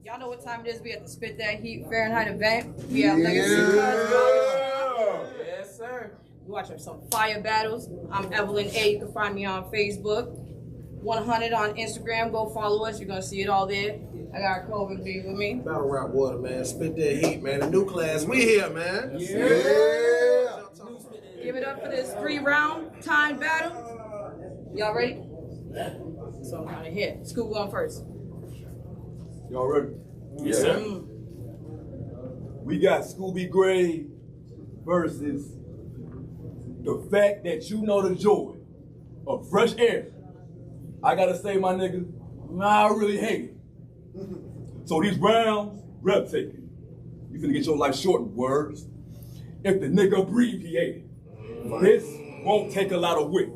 Y'all know what time it is. We at the Spit That Heat Fahrenheit event. We have Legacy Cuz. Yes, sir. We watching some fire battles. I'm Evelyn A. You can find me on Facebook. 100 on Instagram. Go follow us. You're gonna see it all there. I got Kobe B with me. Battle rap water, man. Spit that heat, man. The new class. We here, man. Yeah. Give it up for this 3-round time battle. Y'all ready? So I'm kind of here. Scooby going first. Y'all ready? Yes, sir. We got Scooby Gr3y versus the fact that you know the joy of fresh air. I gotta say, my nigga, I really hate it. So these rounds, breathtaking. You finna get your life shortened, words. If the nigga breathe, he ate it. This won't take a lot of wit.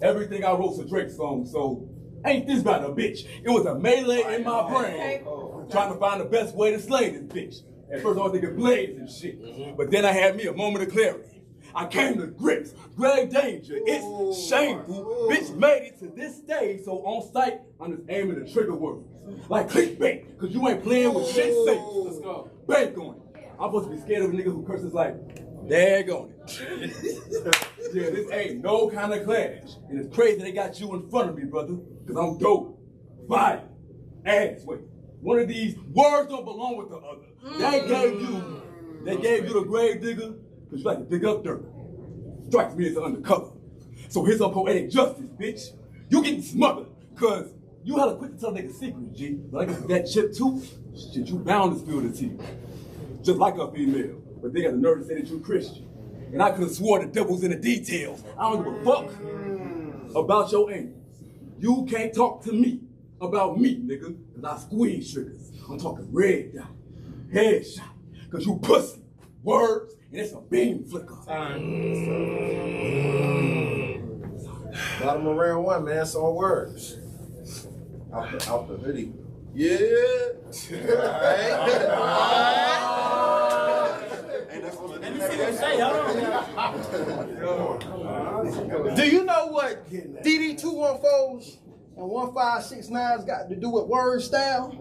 Everything I wrote's a Drake song, so ain't this about a bitch? It was a melee in my brain, trying to find the best way to slay this bitch. At first I was thinking blades and shit, but then I had me a moment of clarity. I came to grips, grave danger, it's shameful. Bitch made it to this day, so on sight, I'm just aiming the trigger words. Like clickbait, cause you ain't playing with shit safe. Let's go. Bank on it. I'm supposed to be scared of a nigga who curses like, daggone it. Yeah, this ain't no kind of clash. And it's crazy they got you in front of me, brother, cause I'm dope, violent, ass weight. One of these words don't belong with the other. They gave you the grave digger, cause you like to dig up dirt. Strikes me as an undercover. So here's some poetic justice, bitch. You getting smothered, cause you hella quick to tell niggas secrets, G. But I guess that chip too, shit, you bound to spill the tea. Just like a female, but they got the nerve to say that you Christian. And I could have swore the devil's in the details. I don't give a fuck about your angels. You can't talk to me about me, nigga, cause I squeeze triggers. I'm talking red dot, headshot, cause you pussy, words, and it's a beam flicker. Bottom of round one, man. It's on words. Out the hoodie. Yeah. Do you know what DD214s and 1569s got to do with word style?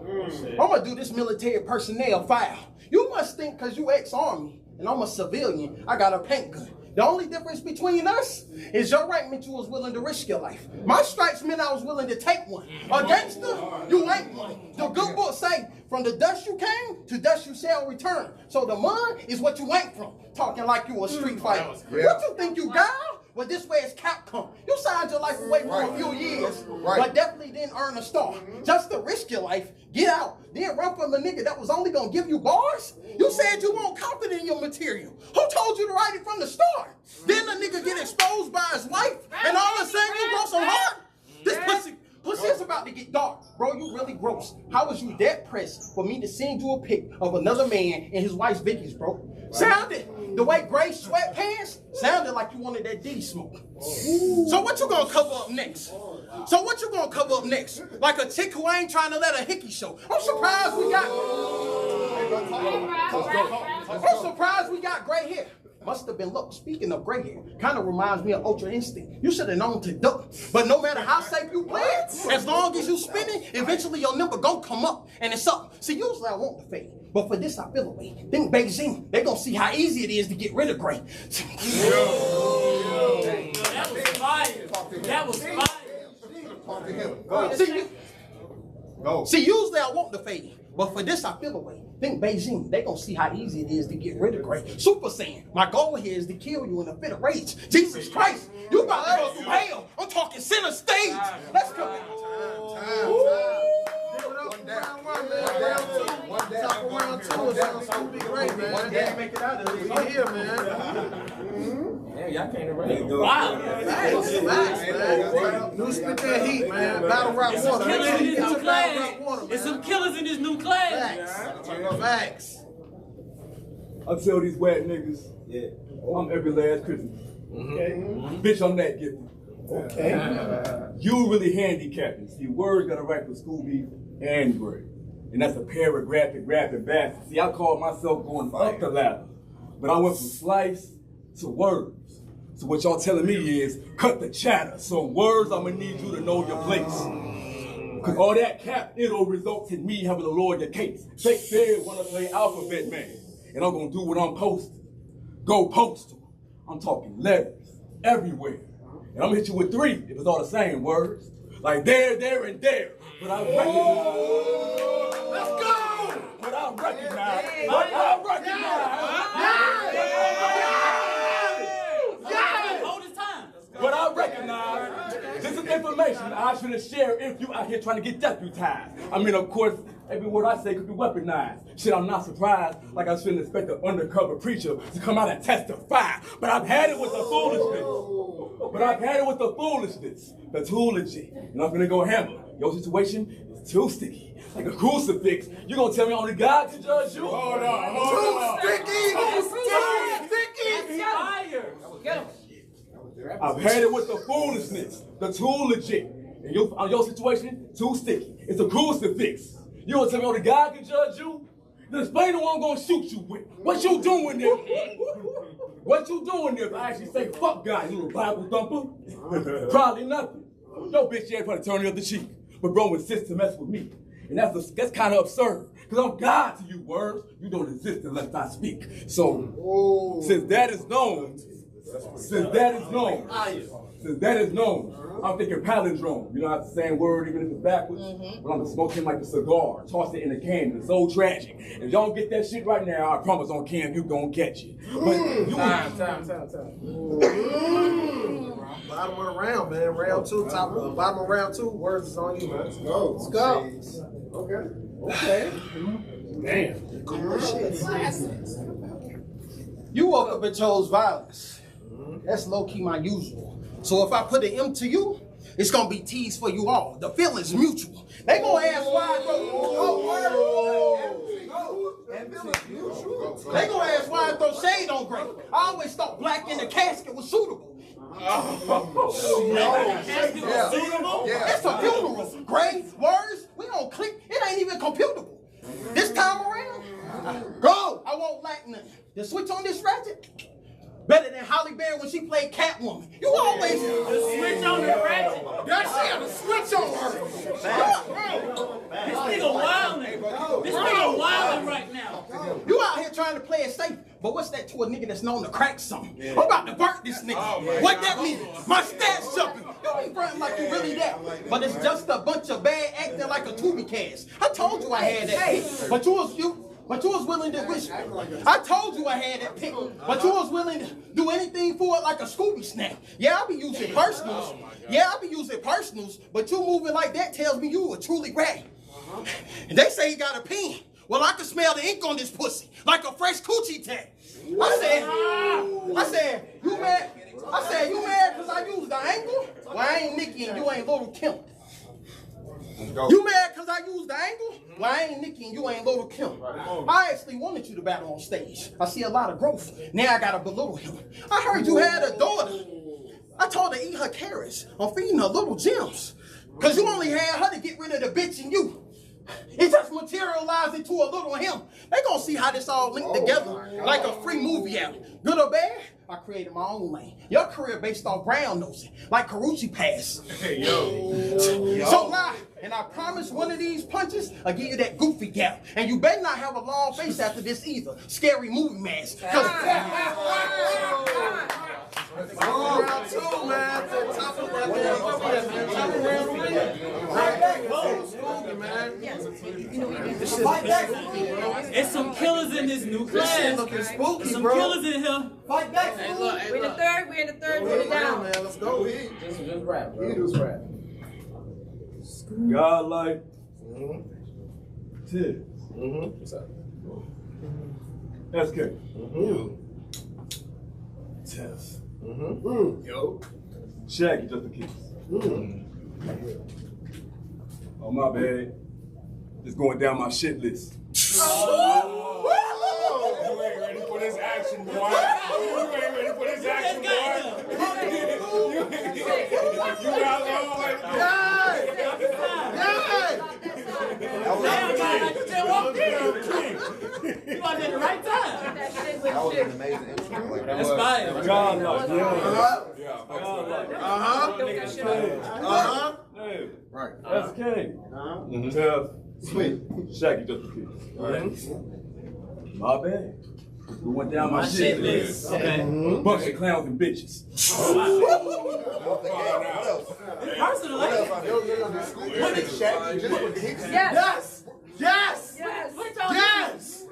I'm gonna do this military personnel file. You must think because you ex-army and I'm a civilian, I got a paint gun. The only difference between us is your rank meant you was willing to risk your life. My stripes meant I was willing to take one. A gangster, you ain't one. The good book say, from the dust you came, to dust you shall return. So the mud is what you ain't from. Talking like you a street fighter. What you think you got? Well, this way is Capcom. You signed your life away for a few years, but definitely didn't earn a star. Just to risk your life, get out, then run from a nigga that was only gonna give you bars? You said you weren't confident in your material. Who told you to write it from the start? Then the nigga get exposed by his wife, and all of a sudden you grow some heart? This pussy is about to get dark. Bro, you really gross. How was you that pressed for me to send you a pic of another man and his wife's Vicky's, bro? Sounded, the way gray sweatpants, sounded like you wanted that D smoke. So what you gonna cover up next? Like a chick who ain't trying to let a hickey show. I'm surprised we got gray hair. Must have been luck. Speaking of gray hair, kind of reminds me of Ultra Instinct. You should have known to duck. But no matter how safe you play it, as long as you spinning, eventually your number gon' come up and it's up. See, usually I want the fade, but for this I feel away. Think Beijing, they gonna see how easy it is to get rid of gray. That was fire. See, usually I want the fade, but for this I feel away. Think Beijing, they gonna see how easy it is to get rid of gray. Super Saiyan, my goal here is to kill you in a fit of rage. Jesus Christ, you about to go through hell. I'm talking center stage. Let's go. Y'all can't erase. Wow. New Spit That Heat, man. Battle rap water. It's some killers in this new class. Facts. I tell these whack niggas, I'm every last Christmas. Bitch, I'm that gifted. You really handicapping. See, words gotta write for Scooby and Gr3y. And that's a paragraphic rapping bastard. See, I call myself going up the ladder. But I went from slice to words. So what y'all telling me is, cut the chatter. So words, I'm gonna need you to know your place. Cause all that cap, it'll result in me having to lawyer case. Fake said wanna play alphabet man. And I'm gonna do what I'm posting. Go postal. I'm talking letters everywhere. And I'm gonna hit you with 3 if it's all the same words. Like there, and there. But I recognize. Let's go! But I recognize. But I recognize this is information I shouldn't share if you out here trying to get deputized. I mean, of course, every word I say could be weaponized. Shit, I'm not surprised, like I shouldn't expect an undercover preacher to come out and testify. But I've had it with the foolishness. The too legit. And I'm gonna go hammer. Your situation is too sticky. Like a crucifix. You gonna tell me only God can judge you? Hold on. Too sticky! Get him. I've had it with the foolishness, the too legit. And your situation, too sticky. It's a crucifix. You gonna tell me only God can judge you? Then explain the one I'm gonna shoot you with. What you doing there? What you doing there if I actually say fuck God, you little Bible thumper? Probably nothing. Yo bitch, you ain't probably turn the other cheek. But bro insists to mess with me. And that's kind of absurd. Because I'm God to you, Wordz. You don't exist unless I speak. So, since that is known, I'm thinking palindrome. You know, it's the same word even if it's backwards. But I'm smoking like a cigar, toss it in a can. It's so tragic. If y'all don't get that shit right now, I promise on cam you gonna catch it. But Time. Bottom of the round, man. Round 2, bottom of round 2. Wordz is on you, man. Let's go. Let's go. Okay. damn. You woke up and chose violence. That's low-key my usual. So if I put an M to you, it's gonna be T's for you all. The feeling's mutual. They gonna ask why I throw They gonna ask why I throw shade on Gray. I always thought black in the casket was suitable. It's a funeral. Gray, Wordz, we don't click. It ain't even computable. This time around, go. I won't lack nothing. The switch on this ratchet, better than Holly Berry when she played Catwoman. You always The switch on the ratchet. God, she had a switch on her. This nigga wildin'. This nigga wildin' right now. You out here trying to play it safe, but what's that to a nigga that's known to crack something? I'm about to burn this nigga. What that mean? My stats jumping. You ain't frontin' like you really that. But it's just a bunch of bad acting like a Tubi cast. I told you I had that pick, but you was willing to wish. I told you I had that pick, but you was willing to do anything for it like a Scooby snap. Yeah, I be using personals. But you moving like that tells me you were truly ratty. And they say he got a pen. Well, I can smell the ink on this pussy like a fresh coochie tag. I said, you mad? I said, you mad because I used the angle? Well, I ain't Nikki and you ain't Little Kim. You mad because I used the angle? Well, I ain't Nikki and you ain't Little Kim. I actually wanted you to battle on stage. I see a lot of growth. Now I gotta belittle him. I heard you had a daughter. I told her to eat her carrots. I'm feeding her little gems. Because you only had her to get rid of the bitch in you. It just materialized into a little him. They gonna see how this all linked together like a free movie out. Good or bad, I created my own lane. Your career based on brown nosing, like Karuchi Pass. So lie, and I promise one of these punches, I'll give you that goofy gap. And you better not have a long face after this either. Scary movie mask. Round 2, man. Top of that round 3. Man. It's some killers in this new This shit class. looking spooky, Some bro. killers in here. Fight back, We're in the third, put it down. Man, let's go. Just rap, bro. Just rap. God like Tig. What's up? SK. Tess. Yo. Shaggy just a kiss. Oh my bad. Just going down my shit list. You ain't ready for this action, boy. You ain't ready for this action, boy. You got long way to go. You out there at the right time. That was an amazing intro. Like, That's fire. God like. Hey. Right. SK. Tough. Sweet. Shaggy just a kid. My bad. We went down my shit list. Okay. Bunch of clowns and bitches. Personally. Yes. Yes! Yes. Yes!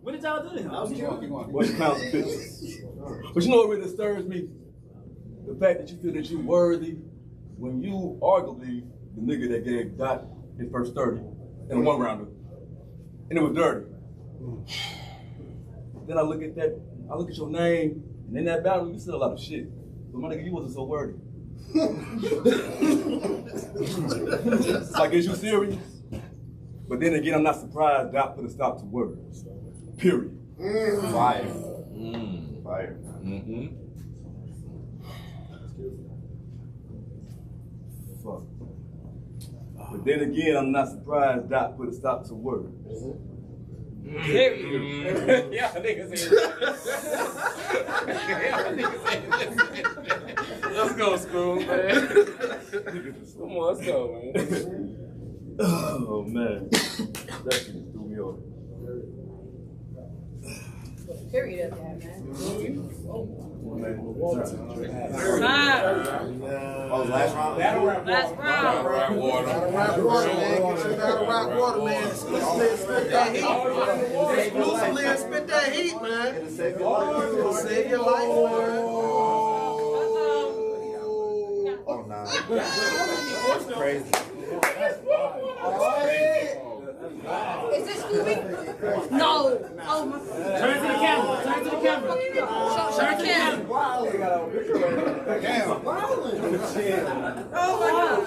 What did y'all do to him? Bunch of clowns and bitches. But you know what really disturbs me? The fact that you feel that you're worthy when you arguably the nigga that gave Dot his first 30 in a one rounder. And it was dirty. Then I look at your name, and in that battle, you said a lot of shit. But my nigga, you wasn't so worthy. Like, is you serious? But then again, I'm not surprised Doc put a stop to Wordz. Period. Fire. Fire. Fuck. But then again, I'm not surprised Doc put a stop to Wordz. Period. Yeah, niggas ain't. Let's go, Scoob, man. Come on, let's go, man. Oh man, that shit threw me off. Period of that, man. Oh, last round? Last round. Battle rap water, man. Get your battle rap water, man. Exclusively and Spit That Heat. Exclusively and Spit That Heat, man. It'll save your life. It'll save your life, man. Oh, nah. That's crazy. Is this Scooby? No. Oh my. Turn to the camera. Turn to the camera. Show the camera. Oh my God.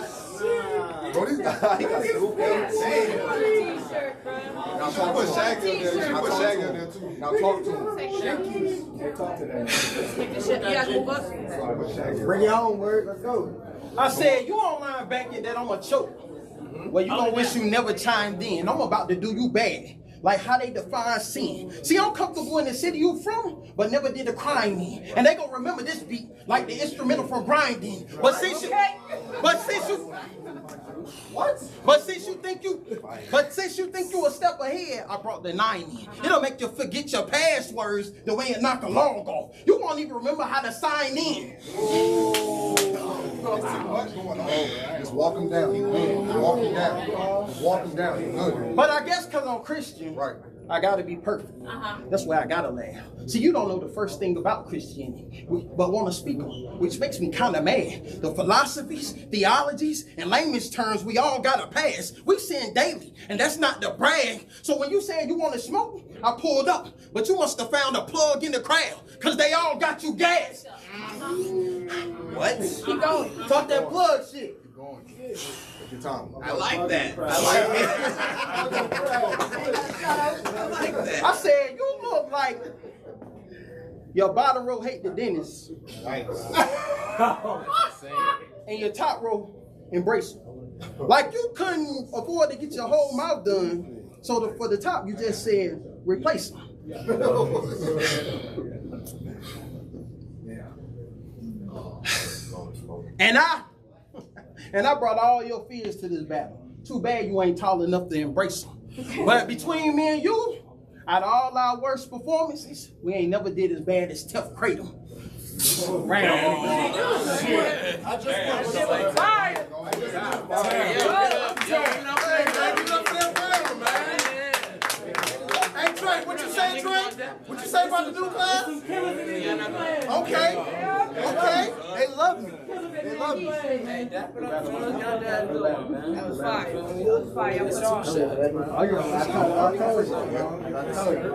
Bro, this guy, he got Scooby. T-shirt, bro. Now, put Shaggy up there. You put Shaggy up there, too. Now, talk to him. Take the shit. You gotta move up. Bring it on, Word. Let's go. I said, you online back in that I'm a choke. Well, you gonna wish you never chimed in. I'm about to do you bad. Like how they define sin. See, I'm comfortable in the city you from, but never did a crime in. And they gonna remember this beat like the instrumental from Grinding. But since you think you a step ahead, I brought the 9 in. It'll make you forget your passwords the way it knock a log off. You won't even remember how to sign in. What's going on? Just walk him down. He good. Walk him down. Walk him down. He good. But I guess because I'm Christian, Right. I gotta be perfect. That's why I gotta laugh. See, you don't know the first thing about Christianity, but want to speak on, which makes me kind of mad. The philosophies, theologies, and layman's terms we all gotta pass. We sin daily, and that's not the brag. So when you said you want to smoke, I pulled up, but you must have found a plug in the crowd, because they all got you gassed. What? Keep going. Talk that plug shit. Keep going. Take your time. I like that. I said, you look like your bottom row hate the dentist. And your top row embrace him. Like you couldn't afford to get your whole mouth done. So for the top, you just said, replace him. And I brought all your fears to this battle. Too bad you ain't tall enough to embrace them. But between me and you, out of all our worst performances, we ain't never did as bad as Tough Kratom. Hey, Trey, what you say, Trey? What you say about the new class? Okay. They love me. They love me. That was fire. That was fire. I put on. I told you.